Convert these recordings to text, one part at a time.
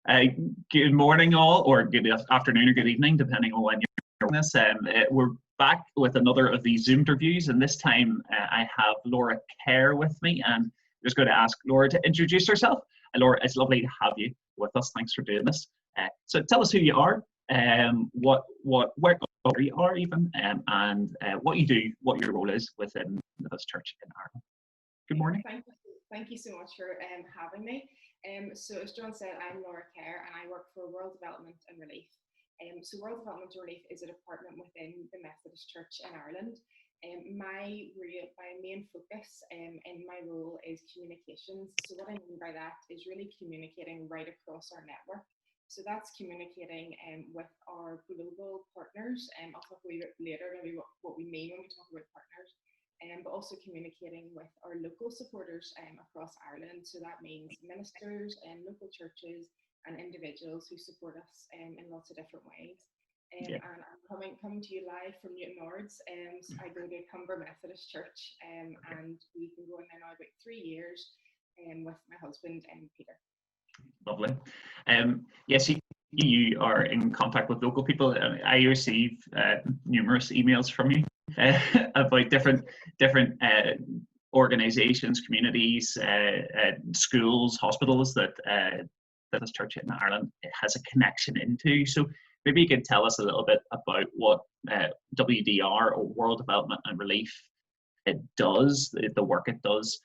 Uh, Good morning, all, or good afternoon or good evening, depending on when you're doing this. We're back with another of these Zoom interviews, and this time I have Laura Kerr with me, and I'm just going to ask Laura to introduce herself. Laura, it's lovely to have you with us. Thanks for doing this. So tell us who you are, where you are even, and what you do, what your role is within this church in Ireland. Good morning. Thank you so much for having me. So as John said, I'm Laura Kerr and I work for World Development and Relief. So World Development and Relief is a department within the Methodist Church in Ireland. My main focus in my role is communications. So what I mean by that is really communicating right across our network. So that's communicating with our global partners. I'll talk a wee bit later maybe what we mean when we talk about partners. But also communicating with our local supporters across Ireland. So that means ministers and local churches and individuals who support us in lots of different ways. And I'm coming to you live from Newton Lords. I go to Cumber Methodist Church, and we've been going there now about 3 years with my husband and Peter. Lovely. Yes, you are in contact with local people. I receive numerous emails from you about different organisations, communities, schools, hospitals that this church in Ireland has a connection into. So maybe you could tell us a little bit about what WDR, or World Development and Relief, it does, the work it does.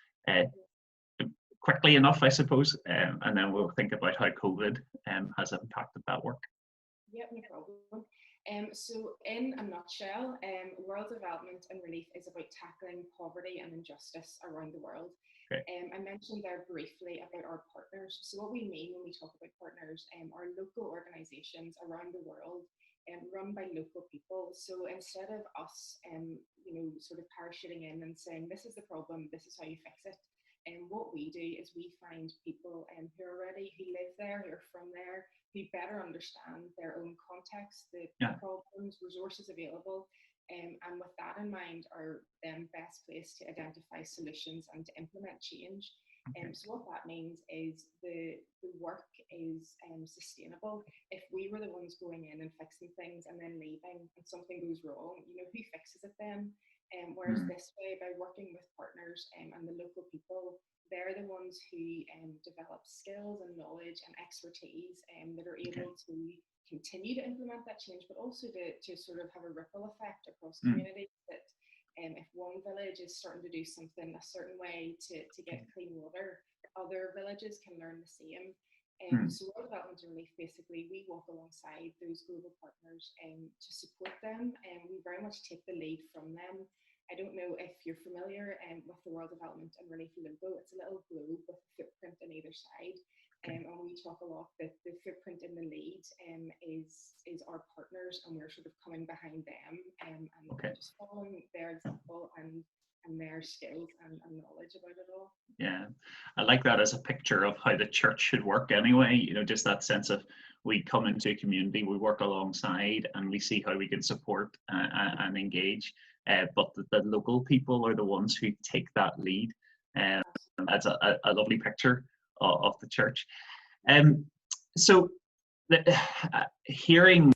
Quickly enough, I suppose, and then we'll think about how COVID has impacted that work. Yep, no problem. So in a nutshell, World Development and Relief is about tackling poverty and injustice around the world. Okay. I mentioned there briefly about our partners. So what we mean when we talk about partners are local organisations around the world run by local people. So instead of us, sort of parachuting in and saying, this is the problem, this is how you fix it. And what we do is we find people who live there, who are from there, who better understand their own context, the problems, resources available, and with that in mind are then best placed to identify solutions and to implement change. So what that means is the work is sustainable. If we were the ones going in and fixing things and then leaving and something goes wrong, who fixes it then? Whereas this way, by working with partners and the local people, they're the ones who develop skills and knowledge and expertise that are able to continue to implement that change, but also to sort of have a ripple effect across communities. That if one village is starting to do something a certain way to get clean water, other villages can learn the same. So World Development and Relief, basically, we walk alongside those global partners to support them, and we very much take the lead from them. I don't know if you're familiar with the World Development and Relief logo. It's a little globe with a footprint on either side. And we talk a lot that the footprint in the lead is our partners, and we're sort of coming behind them and just following their example and their skills and knowledge about it all. Yeah, I like that as a picture of how the church should work anyway. Just that sense of we come into a community, we work alongside, and we see how we can support and engage. But the local people are the ones who take that lead. That's a lovely picture of the church. So hearing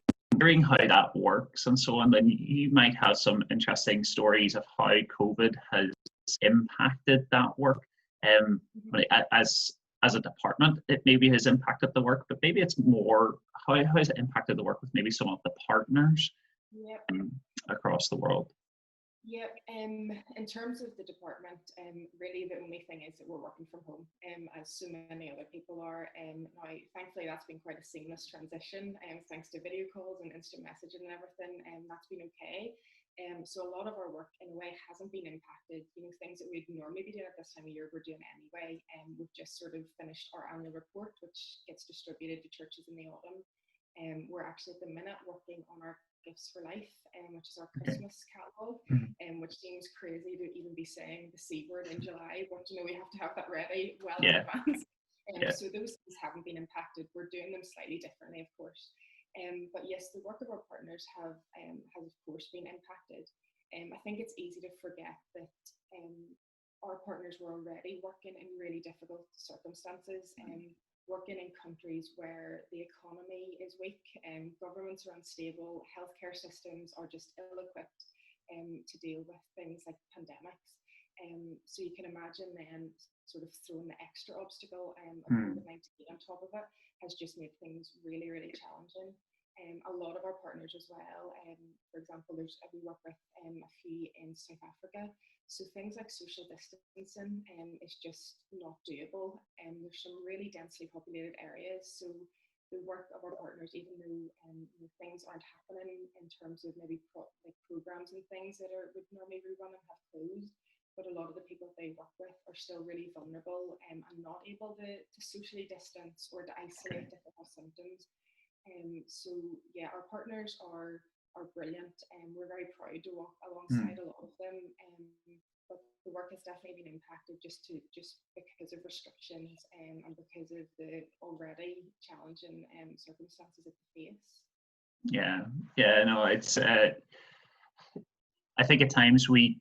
how that works and so on, then you might have some interesting stories of how COVID has impacted that work. As a department, it maybe has impacted the work, but maybe it's more how has it impacted the work with maybe some of the partners across the world. Yeah, in terms of the department, really the only thing is that we're working from home, as so many other people are. Now, thankfully, that's been quite a seamless transition, thanks to video calls and instant messaging and everything, and that's been okay. So a lot of our work, in a way, hasn't been impacted. Things that we'd normally be doing at this time of year, we're doing anyway. We've just sort of finished our annual report, which gets distributed to churches in the autumn. We're actually at the minute working on our Gifts for Life, which is our Christmas catalogue, which seems crazy to even be saying the C word in July, but we have to have that ready well in advance. So those things haven't been impacted. We're doing them slightly differently, of course. But yes, the work of our partners has of course been impacted. I think it's easy to forget that our partners were already working in really difficult circumstances. working in countries where the economy is weak and governments are unstable, healthcare systems are just ill-equipped to deal with things like pandemics. So you can imagine then sort of throwing the extra obstacle of COVID-19 on top of it has just made things really, really challenging. A lot of our partners as well, for example, we work with a few in South Africa, so things like social distancing is just not doable. There's some really densely populated areas, so the work of our partners, even though things aren't happening in terms of maybe programs and things that would normally rerun and have closed, but a lot of the people they work with are still really vulnerable and not able to socially distance or to isolate if they have symptoms. So yeah, our partners are brilliant, and we're very proud to walk alongside a lot of them. But the work has definitely been impacted just because of restrictions and because of the already challenging circumstances that they face. Yeah, no, it's. I think at times we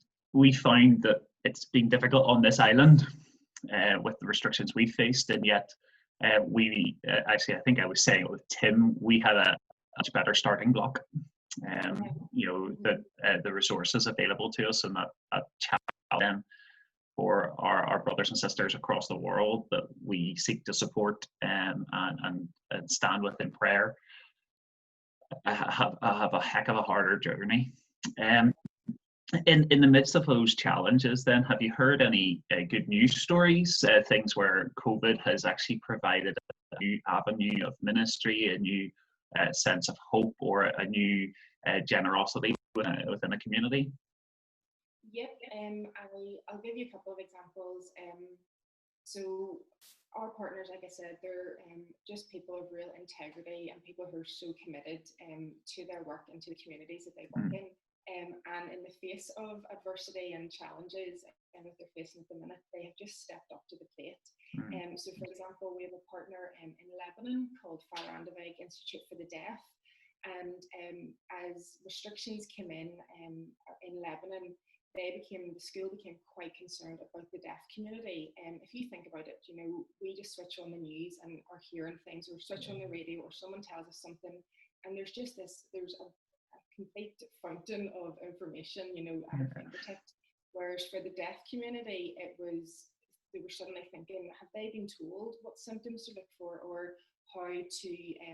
find that it's been difficult on this island with the restrictions we faced, and yet. Actually, I think I was saying it with Tim, we had a much better starting block. The resources available to us and that challenge for our brothers and sisters across the world that we seek to support and stand with in prayer. I have a heck of a harder journey. In the midst of those challenges, then, have you heard any good news stories, things where COVID has actually provided a new avenue of ministry, a new sense of hope, or a new generosity within a community? Yep, I'll give you a couple of examples. So our partners, like I said, they're just people of real integrity and people who are so committed to their work and to the communities that they work in. And in the face of adversity and challenges that they're facing at the minute, they have just stepped up to the plate. So, for example, we have a partner in Lebanon called Farandaveg Institute for the Deaf. And as restrictions came in Lebanon, the school became quite concerned about the deaf community. If you think about it, we just switch on the news and are hearing things, or switch on the radio, or someone tells us something, and there's a complete fountain of information, at our fingertips. Whereas for the deaf community, they were suddenly thinking, have they been told what symptoms to look for, or how to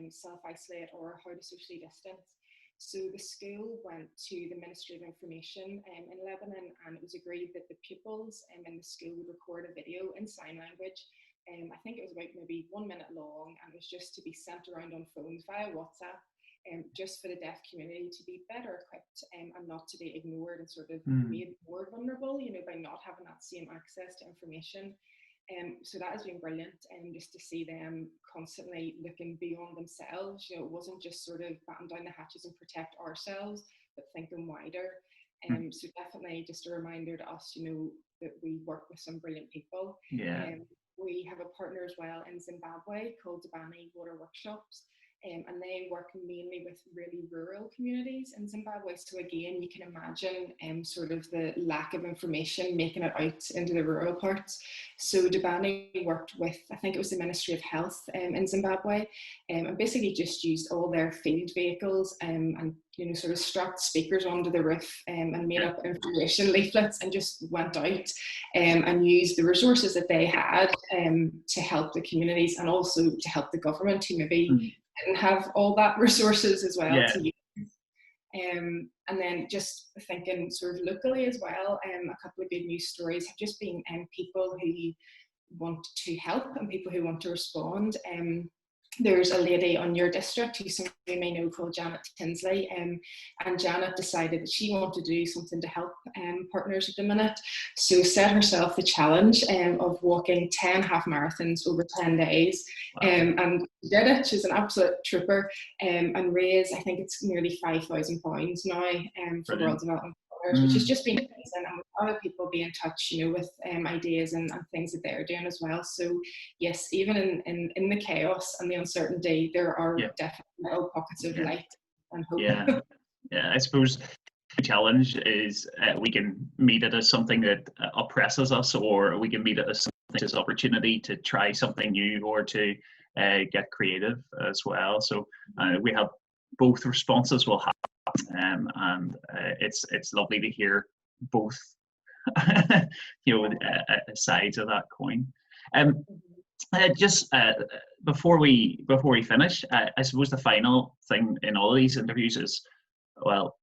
self-isolate, or how to socially distance? So the school went to the Ministry of Information in Lebanon, and it was agreed that the pupils in the school would record a video in sign language. I think it was about maybe 1 minute long, and it was just to be sent around on phones via WhatsApp, just for the deaf community to be better equipped and not to be ignored and sort of made more vulnerable, by not having that same access to information. So that has been brilliant, and just to see them constantly looking beyond themselves. It wasn't just sort of batten down the hatches and protect ourselves, but thinking wider. So definitely just a reminder to us, that we work with some brilliant people. Yeah. We have a partner as well in Zimbabwe called Debani Water Workshops. And they work mainly with really rural communities in Zimbabwe. So again, you can imagine sort of the lack of information making it out into the rural parts. So Debani worked with, I think it was the Ministry of Health in Zimbabwe, and basically just used all their field vehicles and sort of strapped speakers onto the roof and made up information leaflets and just went out and used the resources that they had to help the communities, and also to help the government who maybe didn't have all that resources as well to use. And then just thinking sort of locally as well, a couple of good news stories have just been people who want to help and people who want to respond. There's a lady on your district who some of you may know called Janet Tinsley, and Janet decided that she wanted to do something to help partners at the minute, so set herself the challenge of walking 10 half marathons over 10 days. Wow. And did it. She's an absolute trooper, and raised, I think it's nearly £5,000 now for World Development Partners, which has just been amazing, and with other people be in touch, with ideas and things that they're doing as well. So yes, even in the chaos and the uncertainty, there are definitely little pockets of light and hope. I suppose the challenge is we can meet it as something that oppresses us, or we can meet it as something as opportunity to try something new, or to get creative as well. So we have both responses will happen, and it's lovely to hear both sides of that coin. Just before we finish, I suppose the final thing in all of these interviews is, well,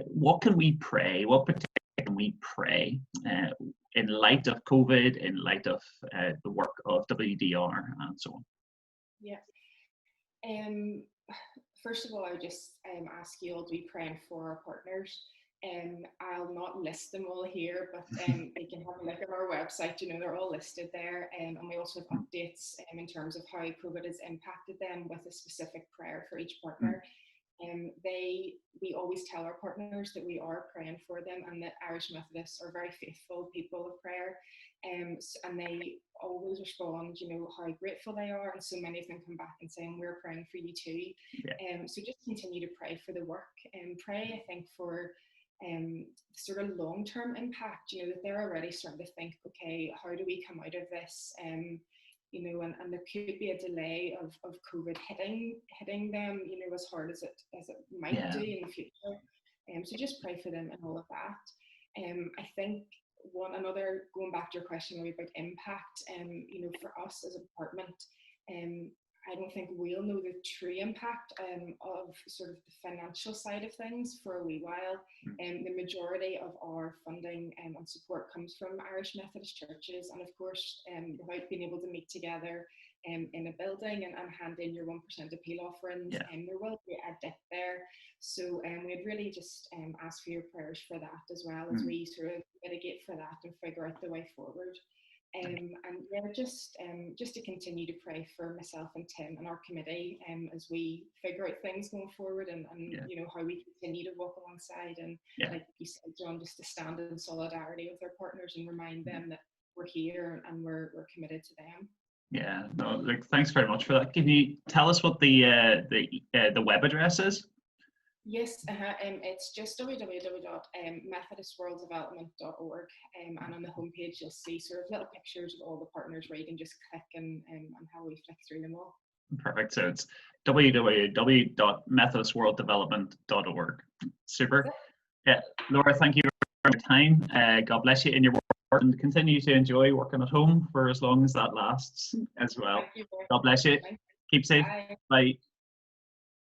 what can we pray? What can we pray in light of COVID, in light of the work of WDR and so on? Yeah. First of all, I would just ask you all to be praying for our partners. I'll not list them all here, but you can have a look at our website. They're all listed there, and we also have updates in terms of how COVID has impacted them with a specific prayer for each partner. We always tell our partners that we are praying for them, and that Irish Methodists are very faithful people of prayer, and they always respond, how grateful they are, and so many of them come back and saying, we're praying for you too. So just continue to pray for the work, and pray, I think, for sort of long-term impact, that they're already starting to think, okay, how do we come out of this? And there could be a delay of COVID hitting them, as hard as it might do in the future. So just pray for them and all of that. I think going back to your question about impact, for us as a department, I don't think we'll know the true impact of sort of the financial side of things for a wee while. The majority of our funding and support comes from Irish Methodist churches, and of course, without being able to meet together in a building and hand in your 1% appeal offerings, there will be a dip there. So we'd really just ask for your prayers for that, as well as we sort of mitigate for that and figure out the way forward. And yeah, just to continue to pray for myself and Tim and our committee as we figure out things going forward, and how we continue to walk alongside, and like you said, John, just to stand in solidarity with our partners and remind them that we're here and we're committed to them. Yeah, no, thanks very much for that. Can you tell us what the web address is? Yes, it's just www.methodistworlddevelopment.org, and on the homepage you'll see sort of little pictures of all the partners where you can just click and how we flick through them all. Perfect. So it's www.methodistworlddevelopment.org. Super. Yeah, Laura, thank you for your time. God bless you in your work, and continue to enjoy working at home for as long as that lasts as well. God bless you. Keep safe. Bye. Bye.